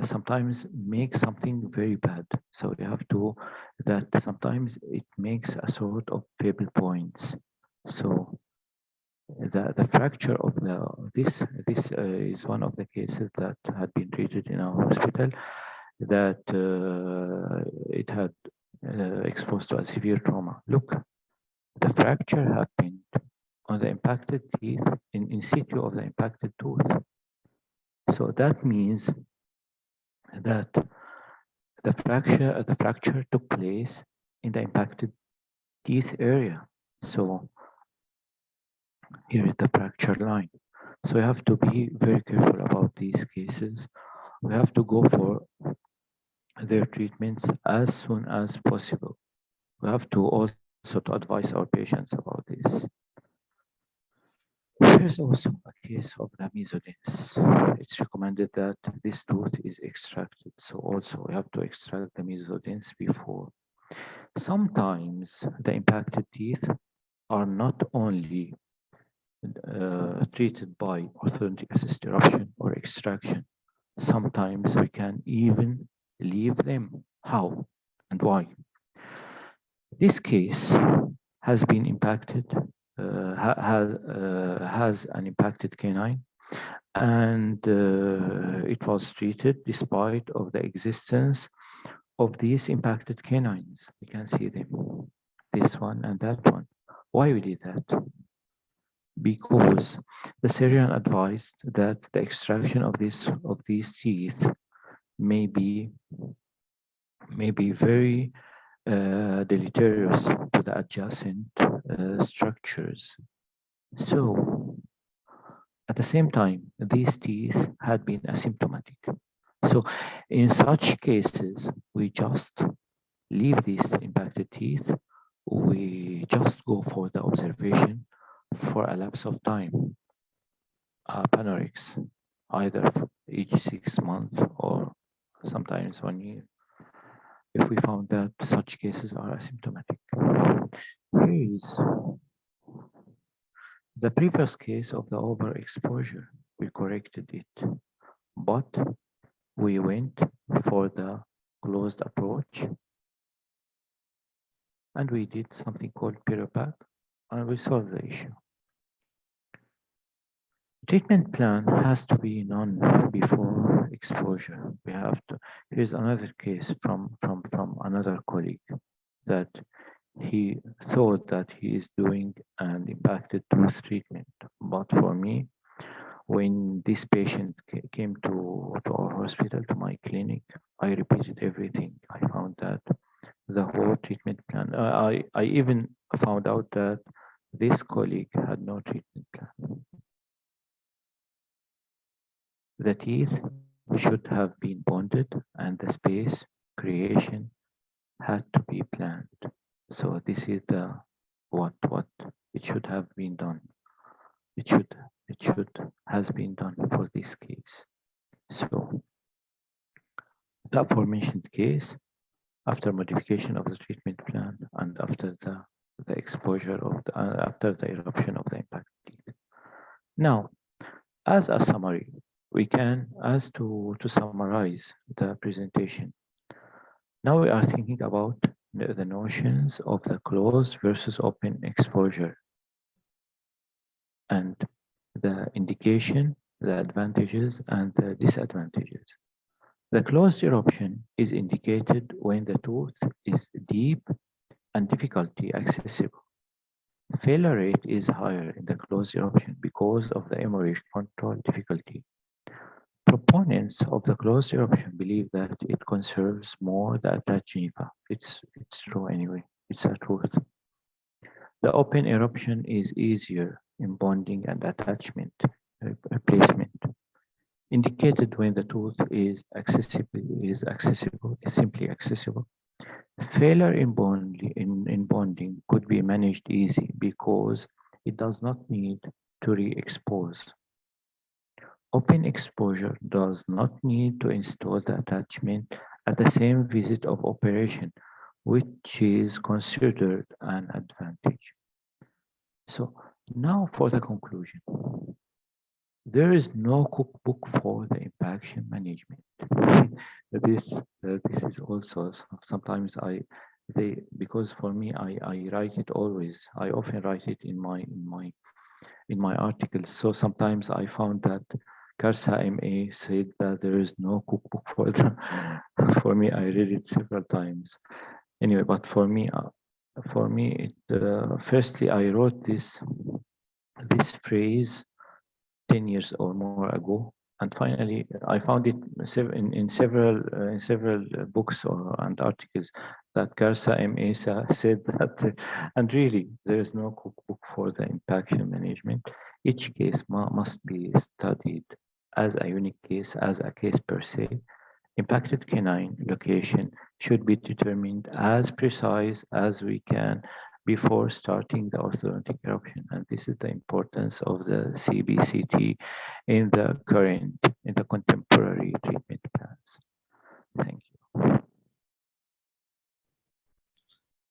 sometimes make something very bad. So you have to, that sometimes it makes a sort of pebble points. So the fracture of this is one of the cases that had been treated in our hospital, that it had exposed to a severe trauma. Look, the fracture happened on the impacted teeth, in situ of the impacted tooth. So that means that the fracture took place in the impacted teeth area. So here is the fracture line. So we have to be very careful about these cases. We have to go for their treatments as soon as possible. We have to also to advise our patients about this. Here's also a case of the mesodense. It's recommended that this tooth is extracted. So also we have to extract the mesodense before. Sometimes the impacted teeth are not only treated by orthodontic assisted eruption or extraction. Sometimes we can even leave them. How and why? This case has been impacted, has an impacted canine, and it was treated despite of the existence of these impacted canines. We can see them, this one and that one. Why we did that? Because the surgeon advised that the extraction of these teeth may be very deleterious to the adjacent structures. So at the same time, these teeth had been asymptomatic. So in such cases, we just leave these impacted teeth. We just go for the observation for a lapse of time, panoramics, either each 6 months or sometimes 1 year, if we found that such cases are asymptomatic. Here is the previous case of the overexposure. We corrected it, but we went for the closed approach and we did something called peripack and we solved the issue. Treatment plan has to be known before exposure. We have to. Here's another case from another colleague that he thought that he is doing an impacted tooth treatment, but for me, when this patient came to our hospital, to my clinic, I repeated everything. I found that the whole treatment plan. I even found out that this colleague had no treatment plan. The teeth should have been bonded and the space creation had to be planned. So this is the what it should have been done. It should has been done for this case. So the aforementioned case, after modification of the treatment plan and after the exposure of the after the eruption of the impacted teeth. Now, as a summary, we can, as to summarize the presentation. Now we are thinking about the notions of the closed versus open exposure and the indication, the advantages and the disadvantages. The closed eruption is indicated when the tooth is deep and difficulty accessible. Failure rate is higher in the closed eruption because of the hemorrhage control difficulty. Proponents of the closed eruption believe that it conserves more the attached gingiva. It's true anyway. It's a truth. The open eruption is easier in bonding and attachment replacement. Indicated when the tooth is simply accessible. Failure in bonding could be managed easy because it does not need to re-expose. Open exposure does not need to install the attachment at the same visit of operation, which is considered an advantage. So now for the conclusion. There is no cookbook for the impaction management. This is also sometimes because for me I write it always. I often write it in my articles. So sometimes I found that Kharsa MA said that there is no cookbook for the. For me, I read it several times. Anyway, but for me, firstly I wrote this phrase 10 years or more ago, and finally I found it in several books and articles that Kharsa MA said that, and really there is no cookbook for the impaction management. Each case must be studied as a unique case, as a case per se. Impacted canine location should be determined as precise as we can before starting the orthodontic eruption. And this is the importance of the CBCT in the contemporary treatment plans. Thank you.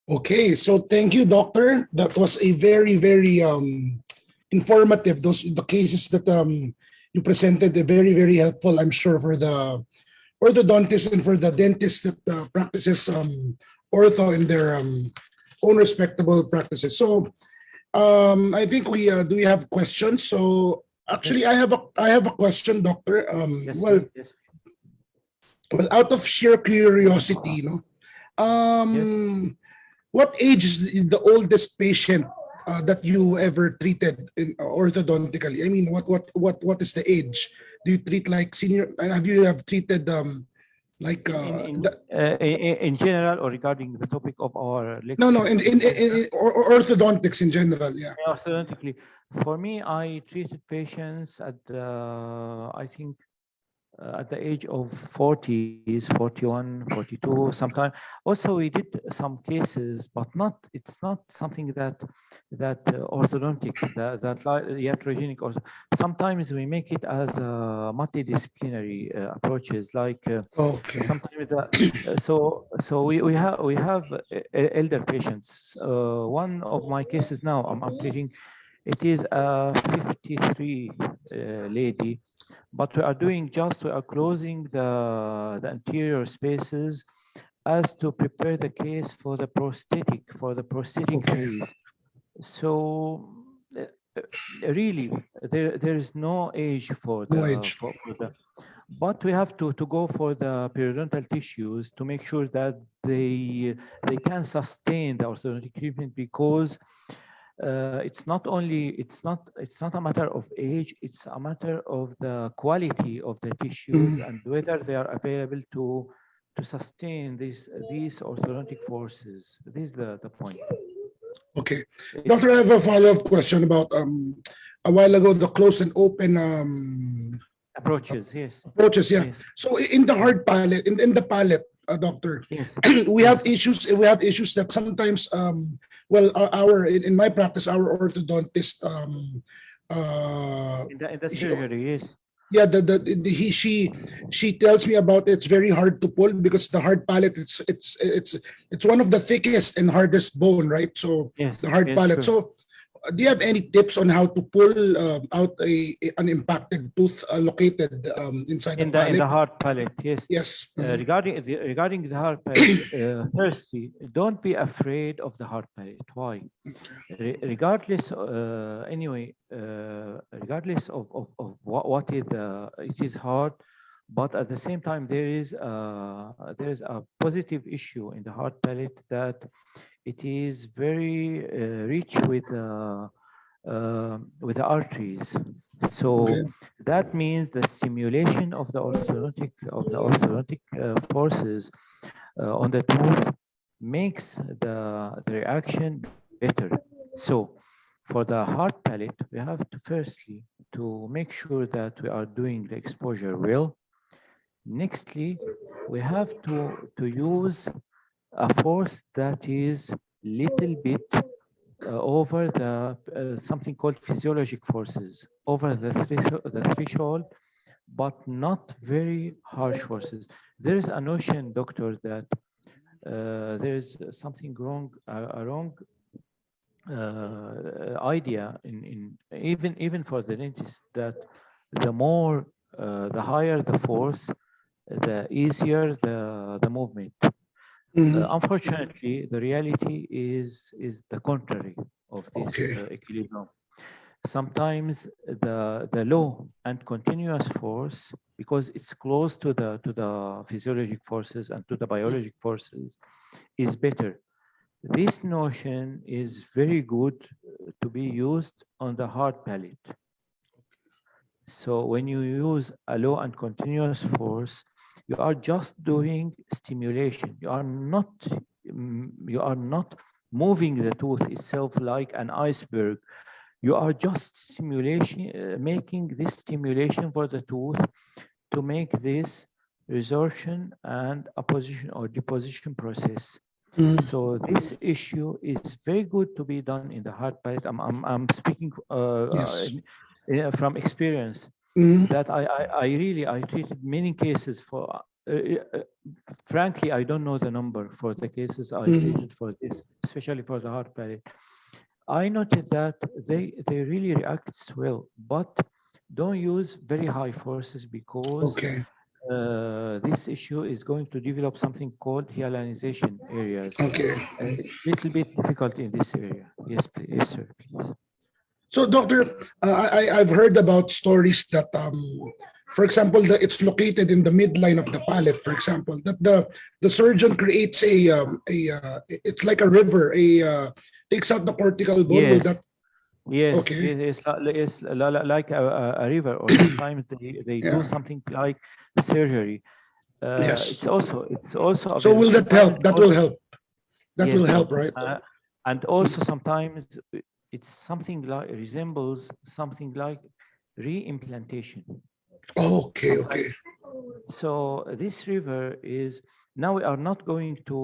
Okay, so thank you, doctor. That was a very informative. The cases that you presented are very helpful, I'm sure, for the orthodontist and for the dentist that practices ortho in their own respectable practices. So I think we do we have questions. So actually, I have a question, doctor. Yes, yes. Well, out of sheer curiosity, no. Yes. What age is the oldest patient that you ever treated in orthodontically? I mean, what is the age? Do you treat like senior? Have you treated like in general or regarding the topic of our lecture? No, in orthodontics in general, yeah. Orthodontically, for me, I treated patients at I think at the age of 40s, 41, 42, sometime. Also, we did some cases, but it's not something that orthodontic, that iatrogenic. Or sometimes we make it as multidisciplinary approaches, like Okay. sometimes so we have elder patients. One of my cases now, I'm treating. It is a 53 lady, but we are closing the anterior spaces as to prepare the case for the prosthetic Okay. phase. So really, there is no age for No the age. for the. But we have to go for the periodontal tissues to make sure that they can sustain the orthodontic treatment, because it's not a matter of age, it's a matter of the quality of the tissues and whether they are available to sustain these orthodontic forces. This is the point. Okay. Doctor, I have a follow-up question about a while ago, the closed and open Approaches, yes. Approaches, yeah. Yes. So in the hard palate, in the palate, doctor, Yes. we have issues. We have issues that sometimes, well, in my practice, our orthodontist, In the surgery, yes. yeah, she tells me about it's very hard to pull because the hard palate, it's one of the thickest and hardest bone, right? So Yes, the hard yes, palate. sure. So do you have any tips on how to pull out an impacted tooth located inside the palate? In the hard palate, yes. Yes. Regarding the hard palate, firstly, don't be afraid of the hard palate. Why? Regardless, regardless of what is it is hard, but at the same time there is a positive issue in the hard palate, that it is very rich with the arteries. So Okay. that means the stimulation of the orthodontic forces on the tooth makes the reaction better. So for the hard palate, we have to firstly to make sure that we are doing the exposure well. Nextly, we have to use a force that is little bit over the something called physiologic forces, over the threshold, but not very harsh forces. There is a notion, doctor, that there is something wrong, a wrong idea in even for the dentist, that the higher the force, the easier the movement. Mhm. Unfortunately, the reality is the contrary of this Okay. equilibrium. Sometimes the low and continuous force, because it's close to the physiologic forces and to the biologic forces, is better. This notion is very good to be used on the hard palate. So when you use a low and continuous force, you are just doing stimulation. You are not moving the tooth itself like an iceberg. You are just making this stimulation for the tooth to make this resorption and apposition or deposition process. Mhm. So this issue is very good to be done in the hard palate. I'm speaking Yes. from experience Mhm. that I treated many cases for. Frankly, I don't know the number for the cases I Mhm. treated for this, especially for the hard palate. I noted that they really react well, but don't use very high forces because Okay. this issue is going to develop something called hyalinization areas. Okay. It's a little bit difficult in this area. Yes, please. Yes, sir, please. So, doctor, I've heard about stories that, for example, it's located in the midline of the palate. For example, that the surgeon creates it's like a river, takes out the cortical bone. Will Yes, that yes, okay? it's like a river, or sometimes they do Yeah. something like surgery. Yes. It's also So available. will that Sometimes help? That will also, help. That will yes, help, right? and also sometimes it's something like resembles something like re-implantation. Okay. Sometimes. Okay. So this river is now we are not going to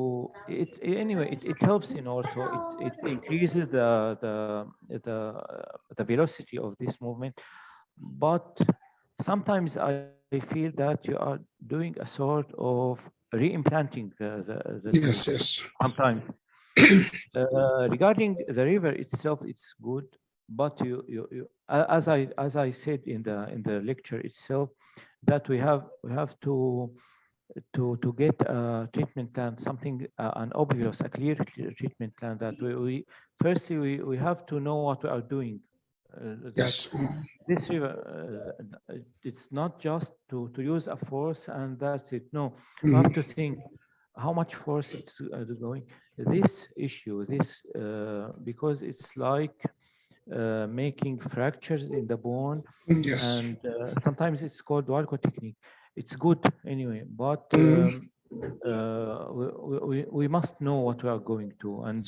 it anyway. It helps in ortho. It increases the velocity of this movement, but sometimes I feel that you are doing a sort of re-implanting the tooth. Yes. Yes. Sometimes regarding the river itself, it's good, but as I said in the lecture itself, that we have to get a treatment plan, something an obvious, a clear treatment plan that we firstly we have to know what we are doing. That Yes. this river, it's not just to use a force and that's it. No, we have Mhm. to think how much force it's going. This issue, because it's like making fractures in the bone, Yes. and sometimes it's called Walco technique. It's good anyway, but Mhm. we must know what we are going to, and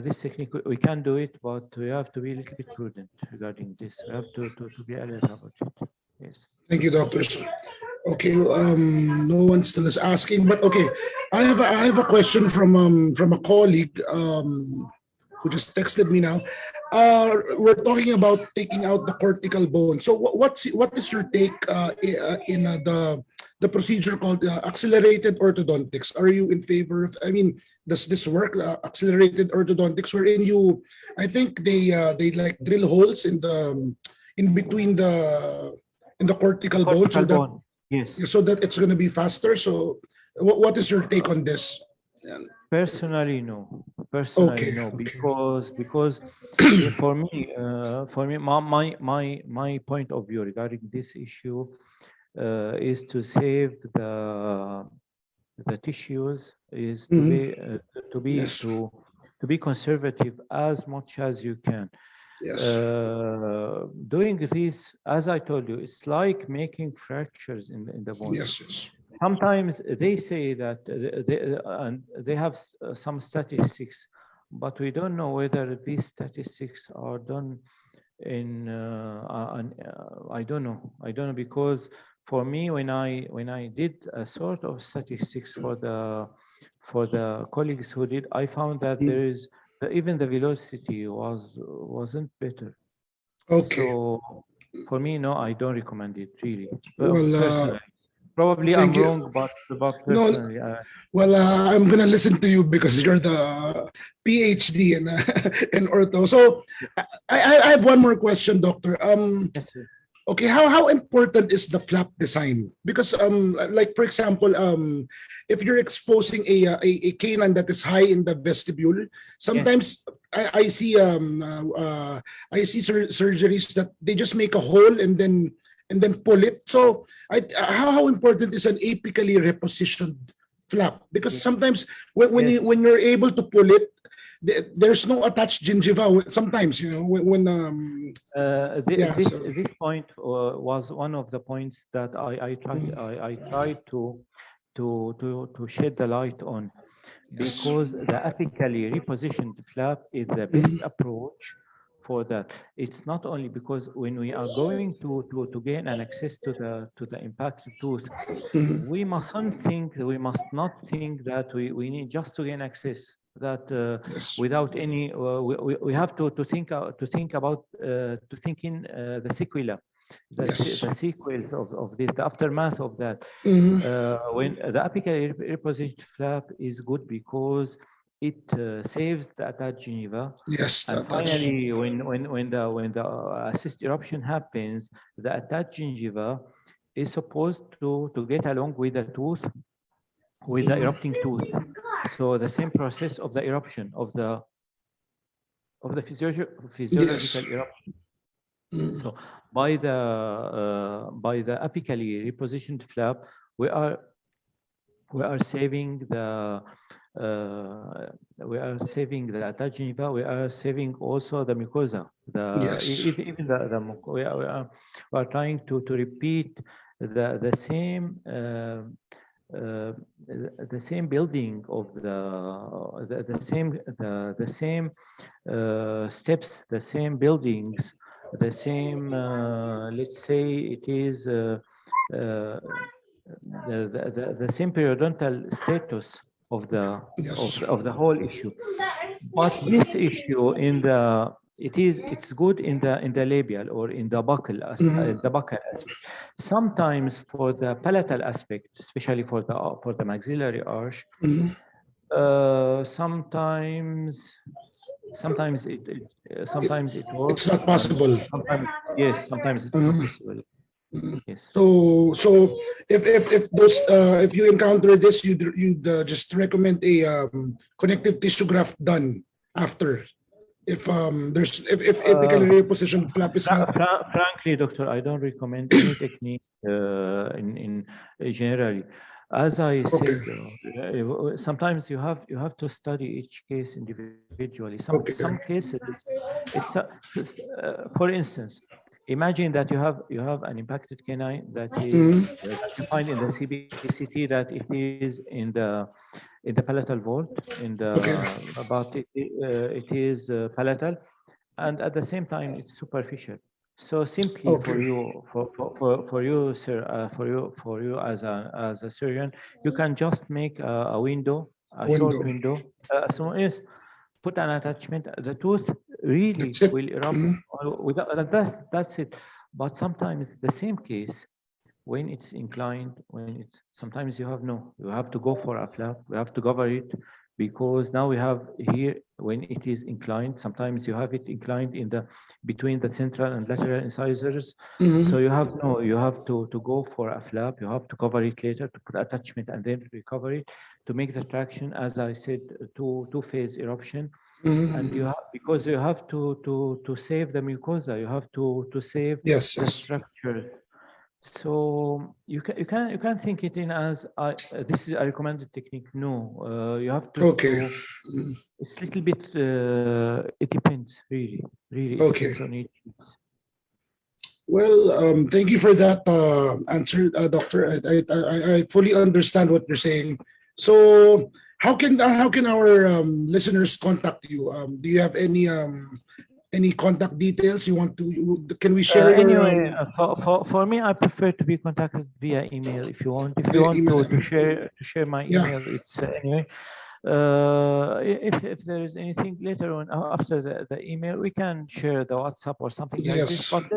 this technique we can do it, but we have to be a little bit prudent regarding this. We have to be alert about it. Yes. Thank you, doctors. Okay, no one still is asking, but okay, I have a question from a colleague who just texted me now. We're talking about taking out the cortical bone. So what is your take in the procedure called accelerated orthodontics? Are you in favor of? I mean, does this work? Accelerated orthodontics, wherein I think they like drill holes in between in the The cortical bone cortical bone. Yes. so that it's going to be faster. So, what is your take on this? Yeah. Personally, no. Personally, Okay, no, okay. because for me, my point of view regarding this issue is to save the tissues, is to Mhm. be to be Yes, to be conservative as much as you can. yes, Doing this, as I told you, it's like making fractures in the bone. yes, yes. Sometimes they say that and they have some statistics, but we don't know whether these statistics are done in I don't know. I don't know, because for me, when I did a sort of statistics for the colleagues who did, I found that Mm. there is even the velocity wasn't better. Okay. So for me, no, I don't recommend it really. Well, Personally, probably I'm thank you. wrong, but No, personally, well, I'm gonna listen to you because you're the PhD in in ortho. So, yes, I have one more question, doctor. yes, sir. Okay, how important is the flap design? Because like for example, if you're exposing a canine that is high in the vestibule, sometimes I see surgeries that they just make a hole and then pull it. So how important is an apically repositioned flap? Because sometimes when you're able to pull it, there's no attached gingiva. Sometimes when yeah. This point was one of the points that I tried to shed the light on, because the apically repositioned flap is the best approach for that. It's not only because when we are going to gain an access to the impacted tooth, we must not think that we need just to gain access, that Yes. without any we have to think about to think in the sequela, the sequels of this, the aftermath of that. When the apical repositioned flap is good because it saves the attached gingiva. Yes. And finally, when the assist eruption happens, the attached gingiva is supposed to get along with the tooth, with the erupting tooth. So the same process of the eruption of the physiological eruption. So by the apically repositioned flap, we are saving the attached gingiva. We are saving also the mucosa. Even we are trying to repeat the same building of the same steps, the same buildings, the same let's say it is the same periodontal status of the of the whole issue. But this issue it's good in the labial or in the buccal aspect. Sometimes for the palatal aspect, especially for the maxillary arch, sometimes it works. It's not possible. Sometimes it's not possible. Yes. So if you encounter this, you'd just recommend a connective tissue graft done after. If apically repositioned flap is not. Frankly, doctor, I don't recommend any technique in generally. As I said, sometimes you have to study each case individually. Some cases, for instance, imagine that you have an impacted canine that is that you find in the CBCT that it is in the palatal vault, but it is palatal, and at the same time it's superficial. So simply for you, sir, for you as a surgeon, you can just make a window, short window. So yes, put an attachment. The tooth really will erupt. That's it. But sometimes the same case, when it's inclined, sometimes you have to go for a flap. We have to cover it, because now we have here, when it is inclined, sometimes you have it inclined between the central and lateral incisors. So you have to go for a flap. You have to cover it later, to put attachment and then recover it, to make the traction, as I said, two-phase eruption. And because you have to save the mucosa, you have to save the structure. So you can think it in as this is a recommended technique. No, you have to. It's a little bit. It depends, really. It depends on each case. Well, thank you for that answer, doctor. I fully understand what you're saying. So how can our listeners contact you? Do you have any contact details you want to? Can we share? Anyway, for me, I prefer to be contacted via email. If you want to share my email, it's anyway. If there is anything later on after the email, we can share the WhatsApp or something like this. But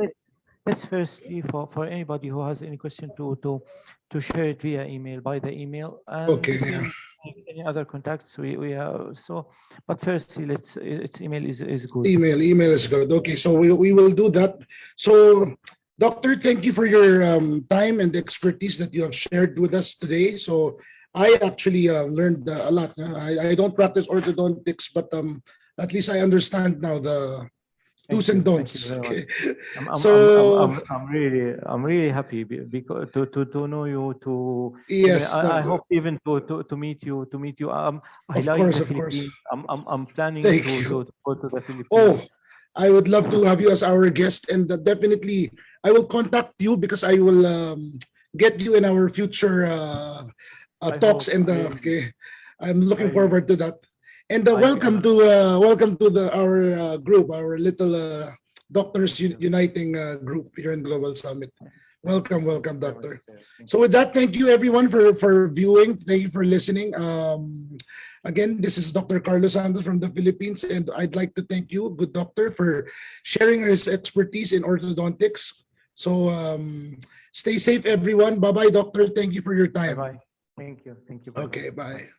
let's firstly, for anybody who has any question, to share it via email, by the email, and any other contacts we have. So, but firstly, its email is good. Email is good. Okay, so we will do that. So Doctor, thank you for your time and expertise that you have shared with us today. So I actually learned a lot. I don't practice orthodontics, but at least I understand now the do's and Thank you don'ts. very much. Okay. I'm So I'm really happy because to know you yes, I hope even to meet you I of like course, the of course. Philippines. I'm planning Thank you. to go to the Oh, Philippines. I would love to have you as our guest, and definitely I will contact you because I will get you in our future I talks. hope And okay, I'm looking I forward to that. And I welcome to the our group, our little Doctors thank you. Uniting group here in Global Summit. Welcome, Thank welcome, you very much, Doctor. sir. Thank So you. with that, thank you everyone for viewing. Thank you for listening. Again, this is Dr. Carlos Santos from the Philippines, and I'd like to thank you, good doctor, for sharing his expertise in orthodontics. So stay safe, everyone. Bye-bye, doctor. Thank you for your Bye time. bye. Thank you. Thank you. Bye bye. Okay, bye.